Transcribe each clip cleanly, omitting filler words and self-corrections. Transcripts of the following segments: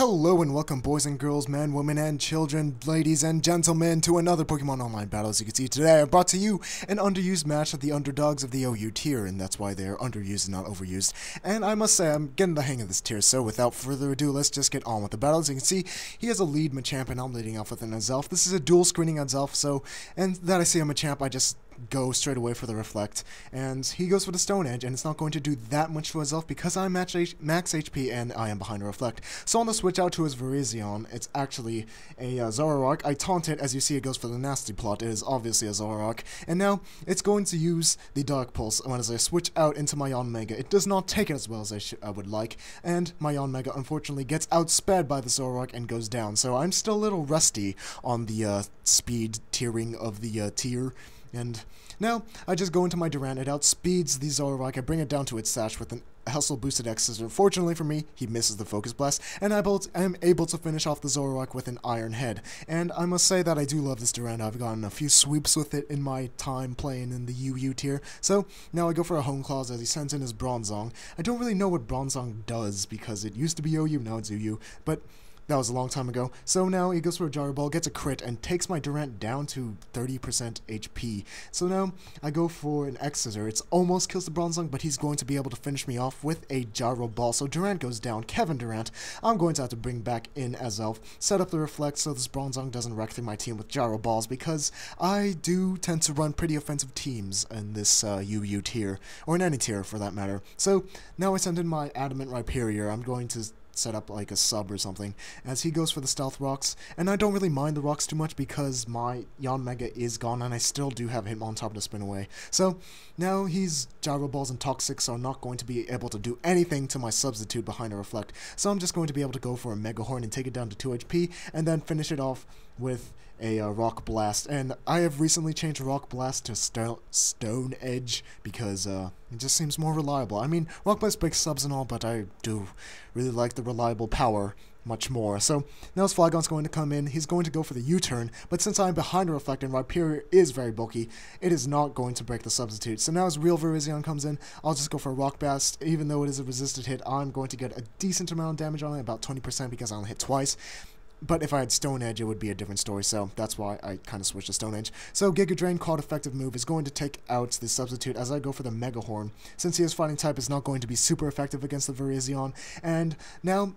Hello and welcome boys and girls, men, women and children, ladies and gentlemen to another Pokemon Online battle. As you can see today I brought to you an underused match of the underdogs of the OU tier, and that's why they're underused and not overused. And I must say I'm getting the hang of this tier, so without further ado let's just get on with the battle. As you can see he has a lead Machamp and I'm leading off with an Azelf. This is a dual screening Azelf, so and that I see a Machamp I just go straight away for the Reflect, and he goes for the Stone Edge, and it's not going to do that much to Azelf because I'm max HP and I am behind a Reflect. So on the switch out to his Virizion, it's actually a Zoroark. I taunt it, as you see it goes for the Nasty Plot. It is obviously a Zoroark, and now it's going to use the Dark Pulse when as I switch out into my Yanmega. It does not take it as well as I would like, and my Yanmega unfortunately gets outsped by the Zoroark and goes down. So I'm still a little rusty on the speed tiering of the tier. And now, I just go into my Durant, it outspeeds the Zoroark, I bring it down to its sash with an Hustle boosted X-Scissor. Fortunately for me, he misses the Focus Blast, and I'm able to finish off the Zoroark with an Iron Head. And I must say that I do love this Durant. I've gotten a few sweeps with it in my time playing in the UU tier. So now I go for a Hone Claws as he sends in his Bronzong. I don't really know what Bronzong does because it used to be OU, now it's UU, but that was a long time ago. So now he goes for a Gyro Ball, gets a crit, and takes my Durant down to 30% HP. So now I go for an X-Scissor. It's almost kills the Bronzong, but he's going to be able to finish me off with a Gyro Ball. So Durant goes down. Kevin Durant, I'm going to have to bring back in Azelf, set up the Reflect so this Bronzong doesn't wreck through my team with Gyro Balls, because I do tend to run pretty offensive teams in this UU tier, or in any tier for that matter. So now I send in my Adamant Rhyperior. I'm going to set up like a sub or something as he goes for the Stealth Rocks, and I don't really mind the rocks too much because my Yanmega is gone and I still do have him on top to spin away. So now he's Gyro Balls and Toxic, so I'm not going to be able to do anything to my substitute behind a Reflect. So I'm just going to be able to go for a Mega Horn and take it down to 2 HP and then finish it off with a Rock Blast. And I have recently changed Rock Blast to Stone Edge because it just seems more reliable. I mean, Rock Blast breaks subs and all, but I do really like the reliable power much more. So now his Flygon's going to come in. He's going to go for the U-turn, but since I'm behind a Reflect and Rhyperior is very bulky, it is not going to break the substitute. So now as real Virizion comes in, I'll just go for a Rock Blast. Even though it is a resisted hit, I'm going to get a decent amount of damage on it, about 20% because I only hit twice. But if I had Stone Edge, it would be a different story, so that's why I kind of switched to Stone Edge. So Giga Drain, called effective move, is going to take out the substitute as I go for the Mega Horn. Since he is fighting type, it's not going to be super effective against the Virizion. And now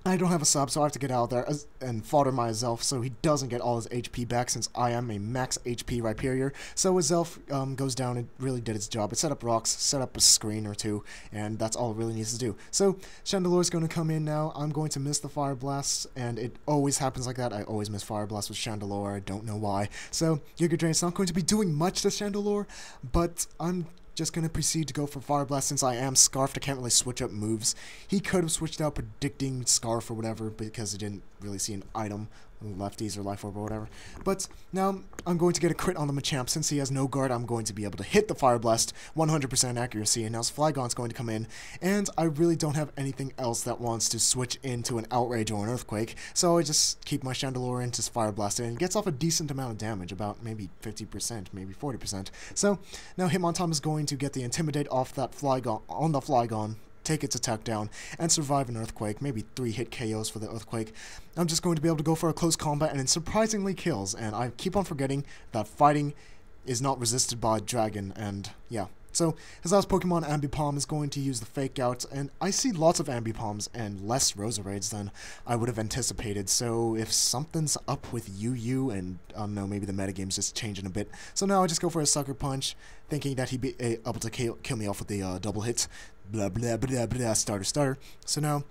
I don't have a sub, so I have to get out there and fodder my Azelf so he doesn't get all his HP back since I am a max HP Rhyperior. So Azelf goes down and really did its job. It set up rocks, set up a screen or two, and that's all it really needs to do. So Chandelore's going to come in now. I'm going to miss the Fire Blasts, and it always happens like that. I always miss Fire Blasts with Chandelure. I don't know why. So Giga Drain's not going to be doing much to Chandelure, but I'm just going to proceed to go for Fire Blast since I am Scarfed. I can't really switch up moves. He could have switched out Predicting Scarf or whatever because he didn't really see an item, lefties or Life Orb or whatever. But now I'm going to get a crit on the Machamp. Since he has no guard, I'm going to be able to hit the Fire Blast 100% accuracy, and now his Flygon's going to come in, and I really don't have anything else that wants to switch into an Outrage or an Earthquake, so I just keep my Chandelure into his Fire Blast, and it gets off a decent amount of damage, about maybe 50%, maybe 40%. So now Hitmontop is going to get the Intimidate off that Flygon, on the Flygon, take its attack down, and survive an Earthquake, maybe 3 hit KOs for the Earthquake. I'm just going to be able to go for a close combat, and it surprisingly kills, and I keep on forgetting that fighting is not resisted by Dragon, and yeah. So, his last Pokemon, Ambipom, is going to use the Fake Out, and I see lots of Ambipoms and less Roserades than I would have anticipated, so if something's up with UU, and I don't know, maybe the metagame's just changing a bit. So now I just go for a Sucker Punch, thinking that he'd be able to kill me off with the double hit. Blah, blah, blah, blah, starter. So now,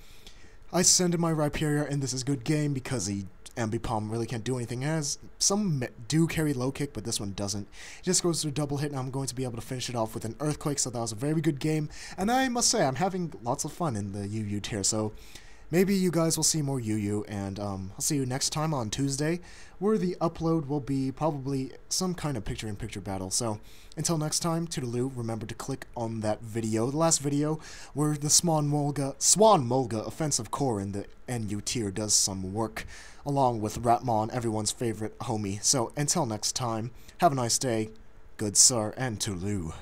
I send in my Rhyperior, and this is good game because he Ambipom really can't do anything. As some do carry low kick, but this one doesn't. It just goes to a double hit, and I'm going to be able to finish it off with an Earthquake, so that was a very good game. And I must say, I'm having lots of fun in the UU tier, so maybe you guys will see more UU, and I'll see you next time on Tuesday, where the upload will be probably some kind of picture-in-picture battle. So, until next time, toodaloo, remember to click on that video, the last video, where the Swan Mulga offensive core in the NU tier does some work, along with Ratmon, everyone's favorite homie. So, until next time, have a nice day, good sir, and toodaloo.